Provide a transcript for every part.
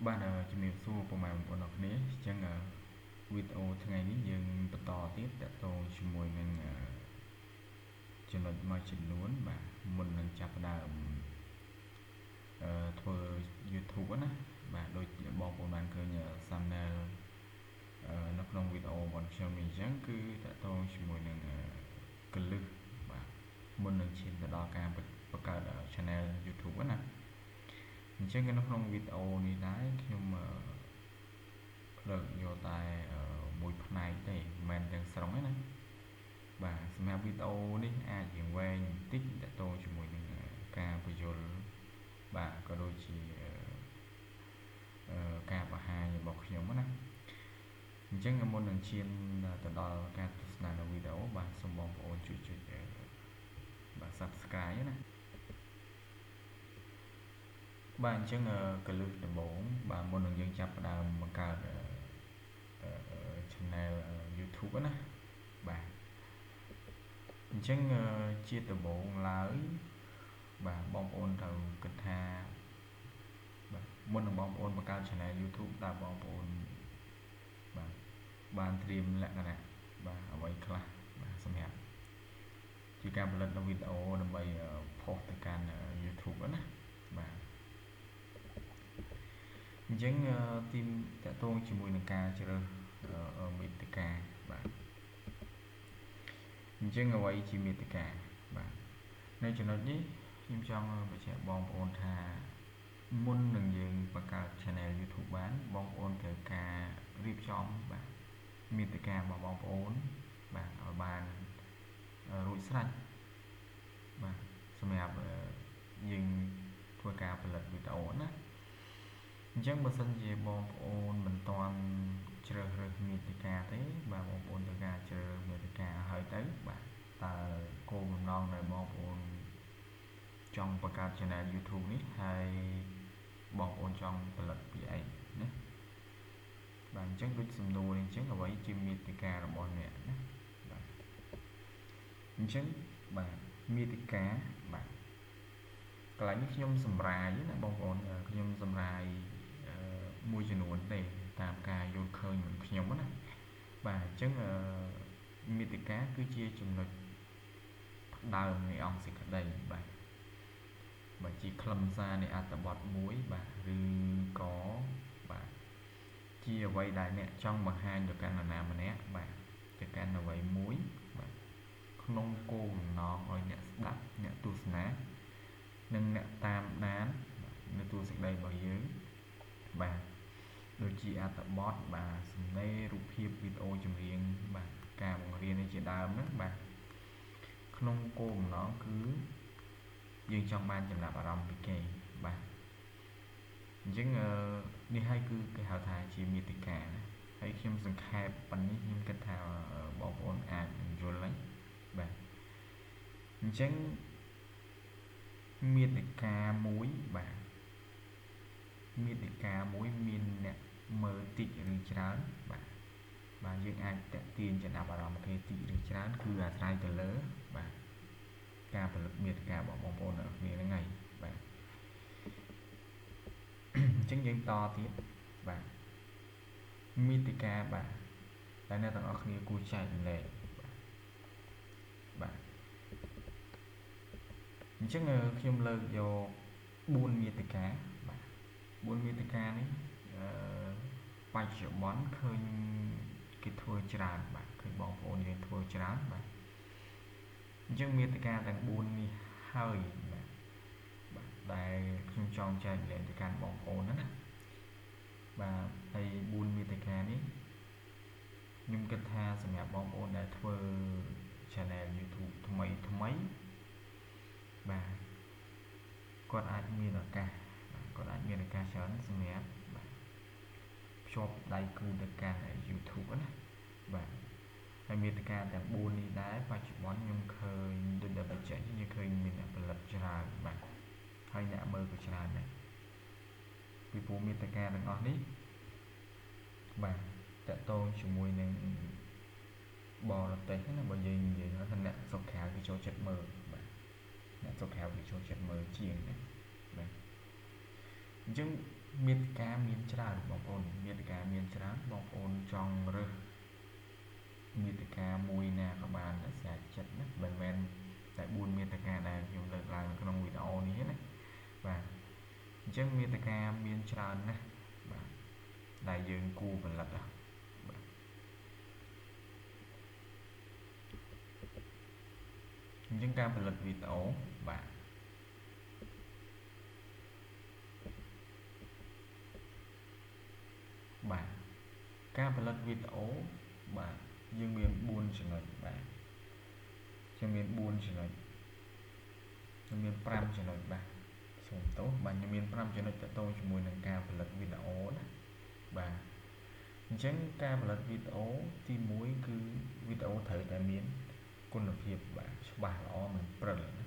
បាទជំរាបសួរពុកម៉ែបងប្អូនអរគ្នាអញ្ចឹងវីដេអូថ្ងៃនេះយើងបន្តទៀតតទៅជាមួយនឹងចំណុចមួយចំនួនបាទមុននឹងចាប់ផ្ដើមធ្វើ YouTube ណាបាទដូចបងប្អូនបានឃើញ thumbnail នៅក្នុងវីដេអូរបស់ខ្ញុំនេះអញ្ចឹងគឺតទៅជាមួយនឹងកលឹះបាទមុននឹងឈានទៅដល់ការបង្កើត channel YouTube ណាអញ្ចឹងនៅក្នុងវីដេអូនេះដែរខ្ញុំលើកយកតែមួយផ្នែកទេមិនមែនទាំងស្រុងទេណាបាទសម្រាប់វីដេអូនេះអាចរៀងវែងបន្តិចតទៅជាមួយនឹងការបញ្យល់បាទក៏ដូចជាការបង្ហាញរបស់ខ្ញុំណាអញ្ចឹងមុននឹងឈានទៅដល់ការទស្សនានៅវីដេអូបាទសូមបងប្អូនជួយបាទ Subscribe ណាបាទអញ្ចឹងកលឹះដំបូងបាទមុននឹងយើងចាប់ផ្ដើមបង្កើតchannel YouTube ណាបាទអញ្ចឹងជាដំបូងឡើយបាទបងប្អូនត្រូវគិតថាបាទមុននឹងបងប្អូនបង្កើត channel YouTube តើបងប្អូនបាទបានត្រៀមលក្ខណៈបាទអ្វីខ្លះបាទសម្រាប់ជាការផលិតនៅវីដេអូដើម្បីផុសទៅកាន់ YouTube ណាបាទអញ្ចឹងទីតកតងជាមួយនឹងការជ្រើសមាតិកាបាទអញ្ចឹងអ្វីជាមាតិកាបាទនៅចំណុចនេះខ្ញុំចង់បញ្ជាក់បងប្អូនថាមុននឹងយើងបង្កើត channel YouTube បានបងប្អូនត្រូវការរៀបចំបាទមាតិការបស់បងប្អូនបាទឲ្យបានរួចស្រេចបាទសម្រាប់យើងធ្វើការផលិតវីដេអូណាអញ្ចឹងបើសិនជាបងប្អូនមិនទាន់ជ្រើសរើសមាតិកាទេបាទបងប្អូនត្រូវការជ្រើសរើសមាតិកាហើយទៅបាទតើគោលបំណងដែលបងប្អូនចង់បង្កើត channel YouTube នេះហើយបងប្អូនចង់ផលិតពីអីណាបាទអញ្ចឹងដូចសំណួរនេះអញ្ចឹងអ្វីជាមាតិការបស់អ្នកណាបាទអញ្ចឹងបាទមាតិកាបាទកន្លែងនេះខ្ញុំសម្រាយណាបងប្អូនខ្ញុំសម្រាយមួយចំនួនទេតាមការយល់ឃើញរបស់ខ្ញុំណាបាទអញ្ចឹងមាតិកាគឺជាចំណុចដើមនៃអង្គសេចក្តីបាទបើជាខ្លឹមសារនៃអត្ថបទមួយបាទឬក៏បាទជាអ្វីដែលអ្នកចង់បង្ហាញទៅកាន់នរណាម្នាក់បាទទៅកាន់អ្វីមួយបាទក្នុងគោលបំណងឲ្យអ្នកស្ដាប់អ្នកទស្សនានិងអ្នកតាមដាននៅទូសេចក្តីរបស់យើងបាទដូចជាអត្ថបទបាទសំណេររូបភាពវីដេអូចម្រៀងបាទការបង្រៀននេះជាដើមហ្នឹងបាទក្នុងគោលបំណងគឺយើងចង់បានចំណាប់អារម្មណ៍ពីគេបាទអញ្ចឹងនេះហើយគឺគេហៅថាជាមាតិកាណាហើយខ្ញុំសង្ខេបប៉ុណ្នេះខ្ញុំគិតថាបងប្អូនអាចយល់ហើយបាទអញ្ចឹងមាតិកាមួយបាទមាតិកាមួយមានអ្នកមើលតិចឬច្រើនបាទយើងអាចតាក់ទាញចំណាប់អារម្មណ៍គេតិចឬច្រើនគឺអាស្រ័យទៅលើបាទការផលិតមាតិការបស់បងប្អូនគ្នាហ្នឹងហើយបាទអញ្ចឹងយើងតទៀតបាទមាតិកាបាទតែអ្នកទាំងអស់គ្នាគួរចែករំលែកបាទអញ្ចឹងខ្ញុំលើកយក4មាតិកាបាទ4មាតិកានេះបច្ចុប្បន្នឃើញគេធ្វើច្រើនបាទឃើញបងប្អូនយើងធ្វើច្រើនបាទអញ្ចឹងមាតិកាទាំង4នេះហើយបាទដែលខ្ញុំចង់ចែកលែងទៅកាន់បងប្អូនណាបាទហើយ4មាតិកានេះខ្ញុំគិតថាសម្រាប់បងប្អូនដែលធ្វើ channel YouTube ថ្មីបាទគាត់អាចមានឱកាសច្រើនសម្រាប់បាទភ្ជាប់ដៃគូទៅកាន់ YouTube ណាបាទហើយមាតិកាទាំង4នេះដែរបច្ចុប្បន្នខ្ញុំឃើញដូចដែលបញ្ជាក់ខ្ញុំឃើញមានអ្នកផលិតច្រើនបាទហើយអ្នកមើលក៏ច្រើនដែរពីព្រោះមាតិកាទាំងអស់នេះបាទតកតងជាមួយនឹងបរទេសណាបើយើងនិយាយថាអ្នកស្រុកក្រៅគេចូលចិត្តមើលបាទអ្នកស្រុកក្រៅគេចូលចិត្តមើលជាងណាបាទអញ្ចឹង មានការមានច្រើនបងប្អូនមានការមានច្រើនបងប្អូនចង់រើសមាតិកាមួយណាក៏បានដែរស្អាតចិត្តណាមិនមែនតែ4មាតិកាដែលខ្ញុំលើកឡើងនៅក្នុងវីដេអូនេះណាបាទអញ្ចឹងមាតិកាមានច្រើនណាស់បាទដែលយើងគួរផលិតបាទអញ្ចឹងការផលិតវីដេអូបាទបាទការផលិតវីដេអូបាទយើងមាន4ចំណុចបាទខ្ញុំមាន4ចំណុចខ្ញុំមាន5ចំណុចបាទសូមទោសបាទខ្ញុំមាន5ចំណុចទាក់ទងជាមួយនឹងការផលិតវីដេអូណាបាទអញ្ចឹងការផលិតវីដេអូទី1គឺវីដេអូត្រូវតែមានគុណភាពបាទច្បាស់ល្អមិនព្រិលណា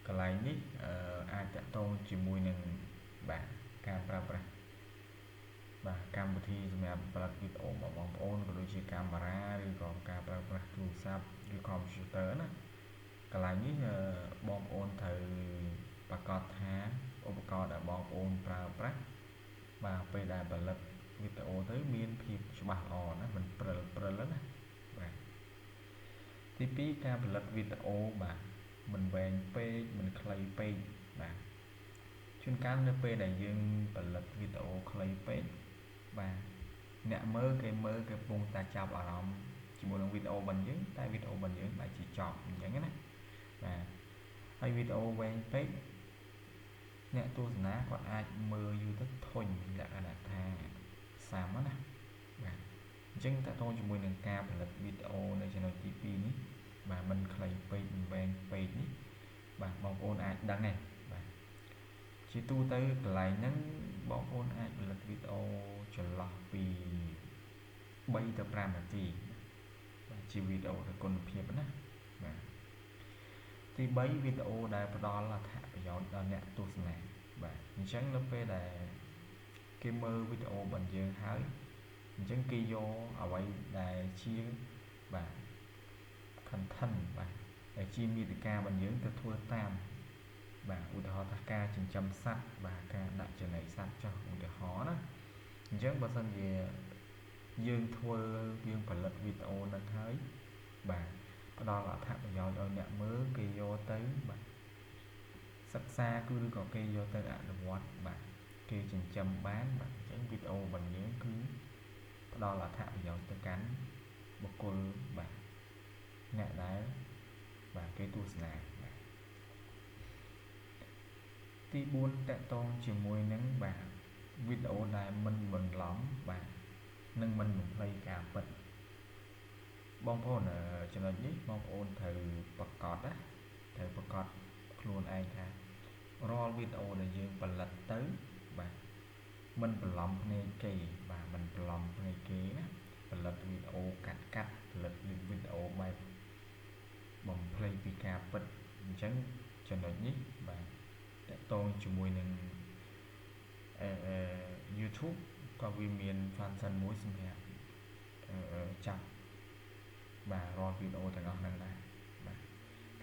កន្លែងនេះអាចតាក់ទងជាមួយនឹងបាទការប្រើប្រាស់បាទកម្មវិធីសម្រាប់ផលិតវីដេអូរបស់បងប្អូនក៏ដូចជាកាមេរ៉ាឬក៏ការប្រើប្រាស់ទូរស័ព្ទឬ computer ណាកន្លែងនេះបងប្អូនត្រូវប្រកាសថាឧបករណ៍ដែលបងប្អូនប្រើប្រាស់បាទពេលដែលផលិតវីដេអូទៅមានភាពច្បាស់ល្អណាមិនព្រិលណាបាទទី2ការផលិតវីដេអូបាទមិនវែងពេកមិនខ្លីពេកបាទជួនកាលនៅពេលដែលយើងផលិតវីដេអូខ្លីពេកបាទអ្នកមើលគេកំពុងតែចាប់អារម្មណ៍ជាមួយនឹងវីដេអូរបស់យើងតែវីដេអូរបស់យើងបែរជាចប់អញ្ចឹងណាបាទហើយវីដេអូវែងពេកអ្នកទស្សនាគាត់អាចមើលយូរទៅធុញលក្ខណៈថាសាមណាបាទអញ្ចឹងតើតោជាមួយនឹងការផលិតវីដេអូនៅចំណុចទី2នេះបាទមិនខ្លីពេកមិនវែងពេកនេះបាទបងប្អូនអាចដឹងទេបាទជាទូទៅកន្លែងហ្នឹងបងប្អូនអាចផលិតវីដេអូចន្លោះពី3ទៅ5នាទីបាទជាវីដេអូដែលគុណភាពណាបាទទី3វីដេអូដែលផ្ដល់អត្ថប្រយោជន៍ដល់អ្នកទស្សនាបាទអញ្ចឹងនៅពេលដែលគេមើលវីដេអូរបស់យើងហើយអញ្ចឹងគេយកអ្វីដែលជាបាទ content បាទដែលជាមាតិការបស់យើងទៅធ្វើតាមបាទឧទាហរណ៍ថាការចិញ្ចឹមសត្វបាទការដាក់ចំណីសត្វចុះឧទាហរណ៍ណាអញ្ចឹងបើសិនជាយើងផលិតវីដេអូនឹងហើយបាទផ្ដល់អត្ថប្រយោជន៍ដល់អ្នកមើលគេយកទៅបាទសិក្សាគឺឬក៏គេយកទៅអនុវត្តបាទគេចិញ្ចឹមបានបាទអញ្ចឹងវីដេអូរបស់យើងគឺផ្ដល់អត្ថប្រយោជន៍ទៅកាន់បុគ្គលបាទអ្នកដែលបាទគេទស្សនាបាទទី4តកតងជាមួយនឹងបាទវីដេអូដែលមិនបន្លំបាទនិងមិនបំភ្លៃការពិតបងប្អូនចំណុចនេះបងប្អូនត្រូវប្រកាសណាត្រូវប្រកាសខ្លួនឯងថារាល់វីដេអូដែលយើងផលិតទៅបាទមិនបន្លំភ្នែកគេបាទមិនបន្លំភ្នែកគេណាផលិតវីដេអូកាត់ផលិតវីដេអូបែបបំភ្លៃពីការពិតអញ្ចឹងចំណុចនេះបាទតកតងជាមួយនឹងYouTube ក៏វាមាន function មួយសម្រាប់ចាប់បាទរាល់វីដេអូទាំងអស់ហ្នឹងដែរបាទ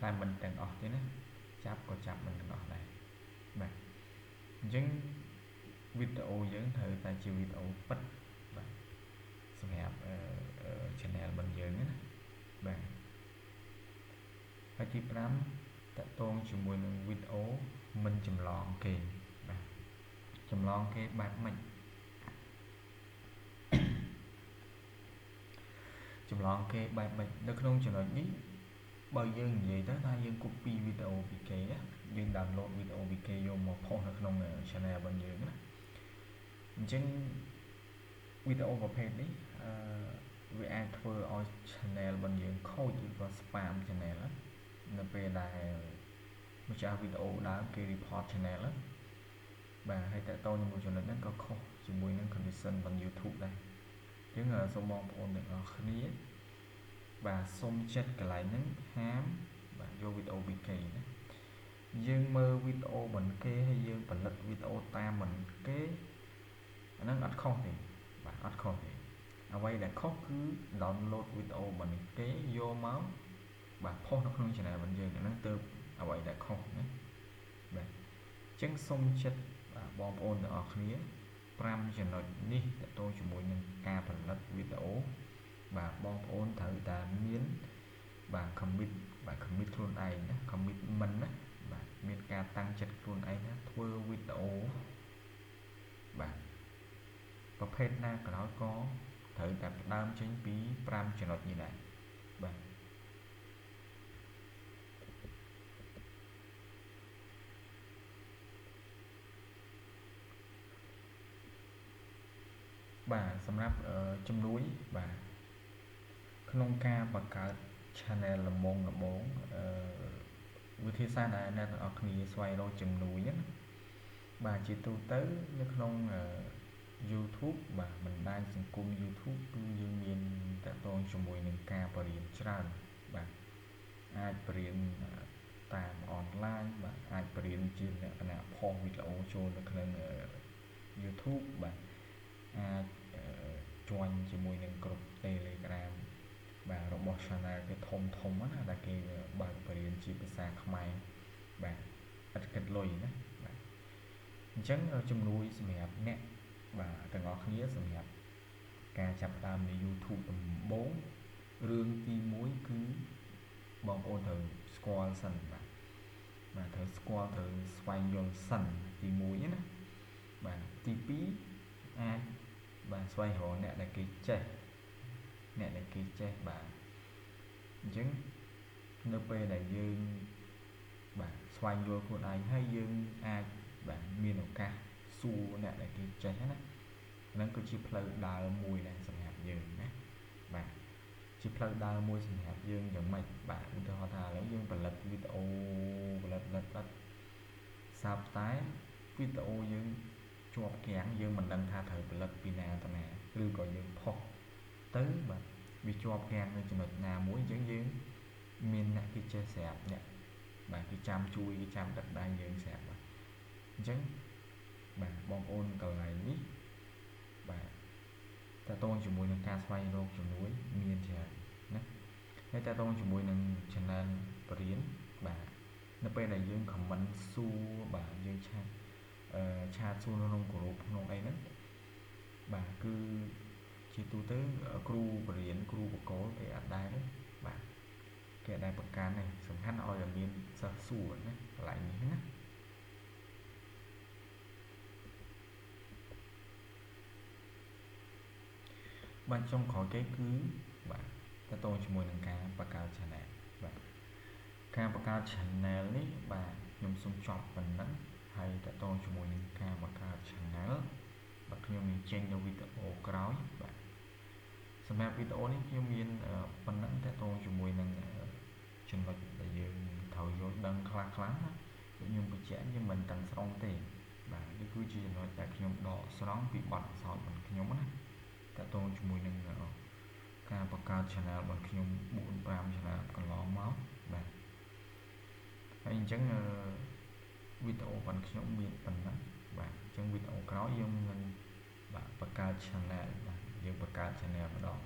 តែមិនទាំងអស់ទេណាចាប់ក៏ចាប់មិនទាំងអស់ដែរបាទអញ្ចឹងវីដេអូយើងត្រូវតែជាវីដេអូពិតបាទសម្រាប់channel របស់យើងណាបាទហើយទី5តកតងជាមួយនឹងវីដេអូមិនចម្លងគេបាទចម្លងគេបែបម៉េចចម្លងគេបែបម៉េចនៅក្នុងចំណុចនេះបើយើងនិយាយទៅថាយើង copy វីដេអូពីគេយើង download វីដេអូពីគេយកមកផុសនៅក្នុង channel របស់យើងណាអញ្ចឹងវីដេអូប្រភេទនេះវាអាចធ្វើឲ្យ channel របស់យើងខូចឬក៏ spam channel នៅពេលដែលម្ចាស់វីដេអូដើមគេ report channel បាទហើយតើតើជាមួយចំណុចហ្នឹងក៏ខុសជាមួយនឹង condition របស់ YouTube ដែរអញ្ចឹងសូមបងប្អូនទាំងអស់គ្នាបាទសូមចិត្តកន្លែងហ្នឹងហាមបាទយកវីដេអូពីគេណាយើងមើលវីដេអូមិនគេហើយយើងផលិតវីដេអូតាមមិនគេអាហ្នឹងអត់ខុសទេបាទអត់ខុសទេអ្វីដែលខុសគឺ download វីដេអូមិនគេយកមកបាទផុសនៅក្នុង channel របស់យើងអាហ្នឹងទៅអ្វីដែលខុសណាបាទអញ្ចឹងសូមចិត្ត បងប្អូនទាំងអស់គ្នា5ចំណុចនេះតទៅជាមួយនឹងការផលិតវីដេអូបាទបងប្អូនត្រូវតែមានបាទ commit ខ្លួនឯងណា commitment ណាបាទមានការតាំងចិត្តខ្លួនឯងណាធ្វើវីដេអូបាទប្រភេទណាក៏ដោយក៏ត្រូវតែផ្ដើមចេញពី5ចំណុចនេះដែរបាទបាទសម្រាប់ជំនួយបាទក្នុងការបង្កើត channel ល្មងវិធីសាស្ត្រដែលអ្នកទាំងអស់គ្នាស្វែងរកជំនួយណាបាទជាទូទៅនៅក្នុងYouTube បាទបណ្ដាញសង្គម YouTube គឺយើងមានតកតងជាមួយនឹងការបរៀនច្រើនបាទអាចបរៀនតាមអនឡាញបាទអាចបរៀនជាលក្ខណៈផុសវីដេអូចូលនៅក្នុង YouTube បាទអាចjoin ជាមួយនឹងក្រុម Telegram បាទរបស់ channel គេធំណាដែលគេបើកបរៀនជាភាសាខ្មែរបាទឥតគិតលុយណាបាទអញ្ចឹងជំនួយសម្រាប់អ្នកបាទទាំងអស់គ្នាសម្រាប់ការចាប់ផ្ដើមនៃ YouTube ដំបូងរឿងទី1គឺបងប្អូនត្រូវស្គាល់សិនបាទត្រូវស្គាល់ត្រូវស្វែងយល់សិនទី1ណាបាទទី2អាចបាទស្វែងរកអ្នកដែលគេចេះបាទអញ្ចឹងនៅពេលដែលយើងបាទស្វែងយល់ខ្លួនឯងហើយយើងអាចបាទមានឱកាសសួរអ្នកដែលគេចេះណាហ្នឹងគឺជាផ្លូវដើរមួយដែរសម្រាប់យើងណាបាទជាផ្លូវដើរមួយសម្រាប់យើងយ៉ាងម៉េចបាទឧទាហរណ៍ថាឥឡូវយើងផលិតវីដេអូសាប់តែវីដេអូយើងជាប់គាំងយើងមិនដឹងថាត្រូវផលិតពីណាទៅណាឬក៏យើងផុសទៅបាទវាជាប់គាំងនៅចំណុចណាមួយអញ្ចឹងយើងមានអ្នកគេចេះស្រាប់អ្នកបាទគេចាំជួយគេចាំដឹកដៃយើងស្រាប់បាទអញ្ចឹងបាទបងប្អូនកន្លែងនេះបាទតើតងជាមួយនឹងការស្វែងរកជំនួយមានច្រើនណាហើយតើតងជាមួយនឹង channel បរៀនបាទនៅពេលដែលយើង comment សួរបាទយើងឆាតសួរនៅក្នុង group ក្នុងអីហ្នឹងបាទគឺជាទូទៅគ្រូបរៀនគ្រូបកលគេអត់ដែរបាទគេអត់ដែរប្រកាន់ទេសំខាន់ឲ្យតែមានសិស្សសួរណាកន្លែងនេះណាបាទចុងក្រោយគេគឺបាទតទៅជាមួយនឹងការបង្កើត channel បាទការបង្កើត channel នេះបាទខ្ញុំសូមចប់ប៉ុណ្ណឹងហើយតទៅជាមួយនឹងការបង្កើត channel បាទខ្ញុំនឹងចេញនៅវីដេអូក្រោយបាទសម្រាប់វីដេអូនេះខ្ញុំមានប៉ុណ្ណឹងតទៅជាមួយនឹងចំណុចដែលយើងត្រូវយល់ដឹងខ្លះណាខ្ញុំបញ្ជាក់ខ្ញុំមិនទាំងស្រុងទេបាទនេះគឺជាចំណុចដែលខ្ញុំដកស្រង់ពីបទពិសោធន៍របស់ខ្ញុំណាតទៅជាមួយនឹងការបង្កើត channel របស់ខ្ញុំ 4-5 channel កន្លងមកបាទហើយអញ្ចឹងវីដេអូរបស់ខ្ញុំមានប៉ុណ្ណឹងបាទអញ្ចឹងវីដេអូក្រោយយើងនឹងបាទបង្កើត channel បាទយើងបង្កើត channel ម្ដង